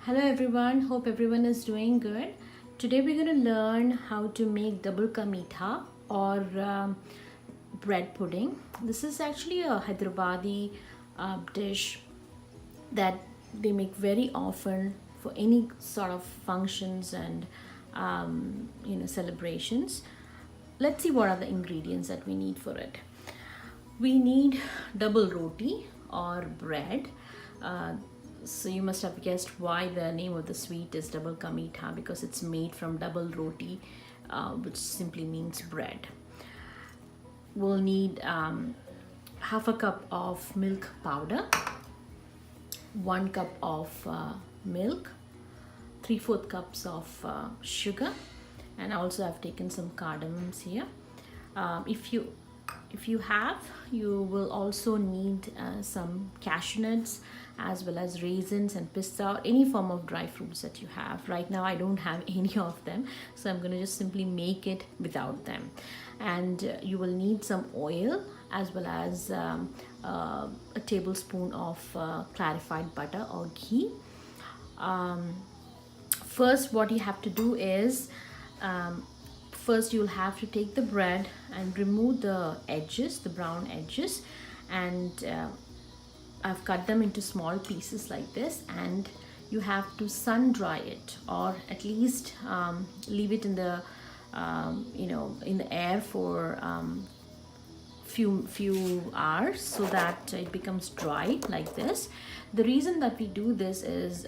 Hello everyone, hope everyone is doing good. Today we're going to learn how to make double ka meetha or bread pudding. This is actually a Hyderabadi dish that they make very often for any sort of functions and celebrations. Let's see what are the ingredients that we need for it. We need double roti or bread. So you must have guessed why the name of the sweet is double ka meetha, because it's made from double roti, which simply means bread. We'll need half a cup of milk powder, 1 cup of milk, 3/4 cups of sugar, and also I've taken some cardamoms here. If you have, you will also need some cashew nuts as well as raisins and pista or any form of dry fruits that you have. Right now I don't have any of them, so I'm going to just simply make it without them. And you will need some oil as well as a tablespoon of clarified butter or ghee. First, what you have to do is first you'll have to take the bread and remove the edges, the brown edges, and I've cut them into small pieces like this, and you have to sun dry it, or at least leave it in the in the air for few hours so that it becomes dry like this. The reason that we do this is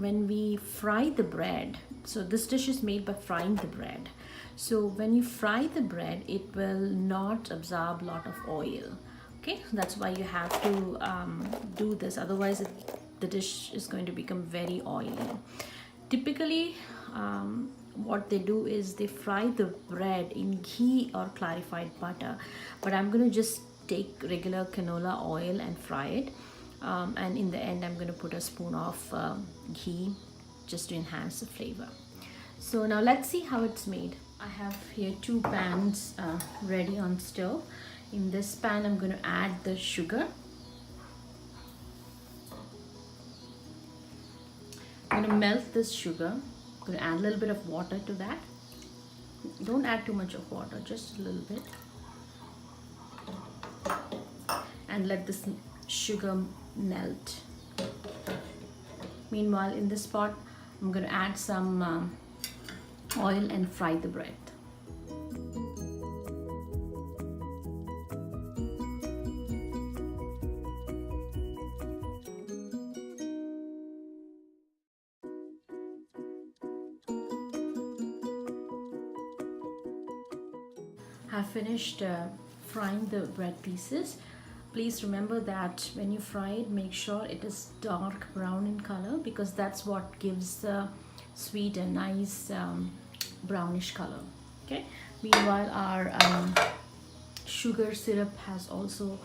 when we fry the bread, so this dish is made by frying the bread. So when you fry the bread, it will not absorb a lot of oil. Okay, that's why you have to do this, otherwise the dish is going to become very oily. Typically what they do is they fry the bread in ghee or clarified butter, but I'm going to just take regular canola oil and fry it, and in the end I'm going to put a spoon of ghee just to enhance the flavor. So now let's see how it's made. I have here 2 pans ready on stove. In this pan I'm going to add the sugar. I'm going to melt this sugar. I'm going to add a little bit of water to that. Don't add too much of water, just a little bit. And let this sugar melt. Meanwhile, in this pot, I'm going to add some oil and fry the bread. Have finished frying the bread pieces. Please remember that when you fry it, make sure it is dark brown in color, because that's what gives the sweet a nice brownish color. Okay, meanwhile our sugar syrup has also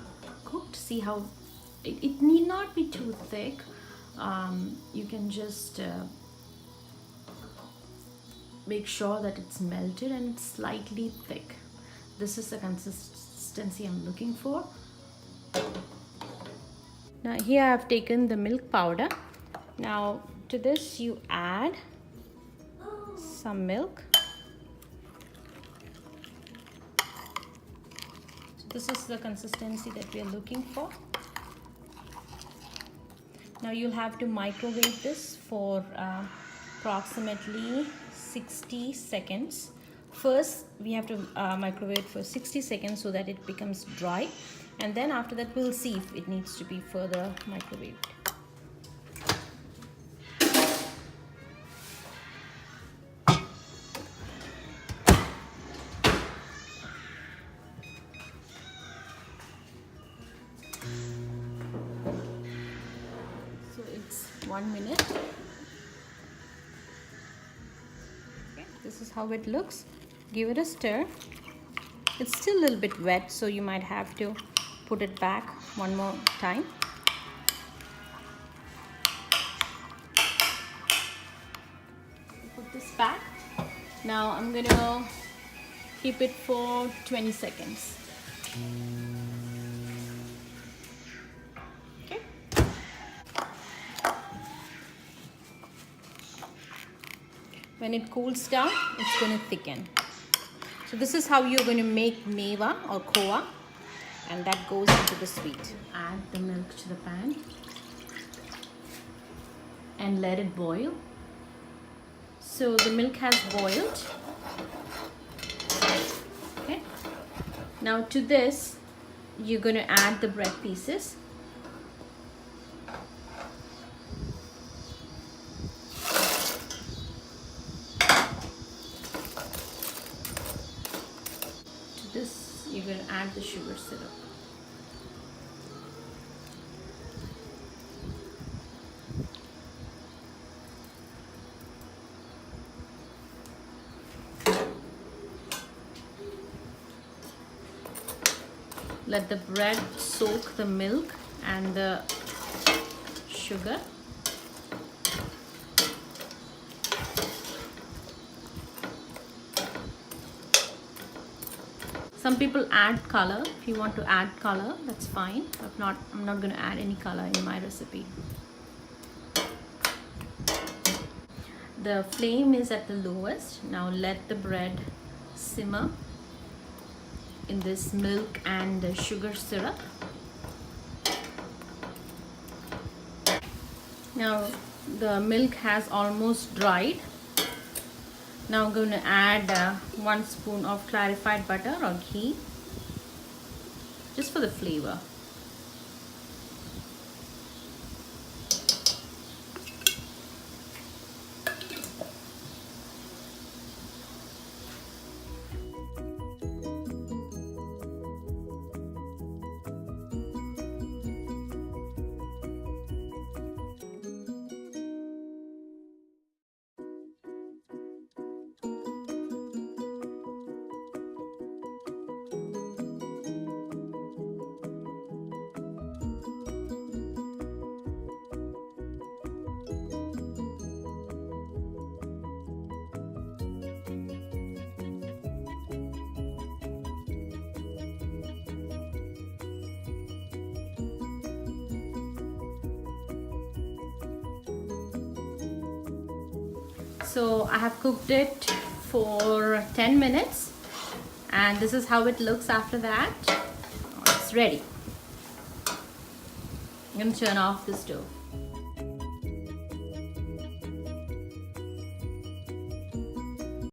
cooked. See how it need not be too thick. You can just make sure that it's melted and it's slightly thick. This is the consistency I'm looking for. Now here I have taken the milk powder. Now to this you add some milk. So this is the consistency that we are looking for. Now you'll have to microwave this for approximately 60 seconds. First we have to microwave for 60 seconds so that it becomes dry, and then after that we'll see if it needs to be further microwaved. So it's 1 minute. Okay, this is how it looks. Give it a stir. It's still a little bit wet, so you might have to put it back one more time. Put this back. Now I'm gonna keep it for 20 seconds. Okay. When it cools down, it's going to thicken. So this is how you're going to make meva or khoa, and that goes into the sweet. Add the milk to the pan and let it boil. So the milk has boiled. Okay. Now to this, you're going to add the bread pieces. To this, you're going to add the sugar syrup. Let the bread soak the milk and the sugar. Some people add color. If you want to add color, that's fine. If not, I'm not going to add any color in my recipe. The flame is at the lowest. Now let the bread simmer in this milk and sugar syrup. Now the milk has almost dried. Now I'm going to add 1 spoon of clarified butter or ghee, just for the flavor. So I have cooked it for 10 minutes and this is how it looks after that. It's ready. I'm going to turn off the stove.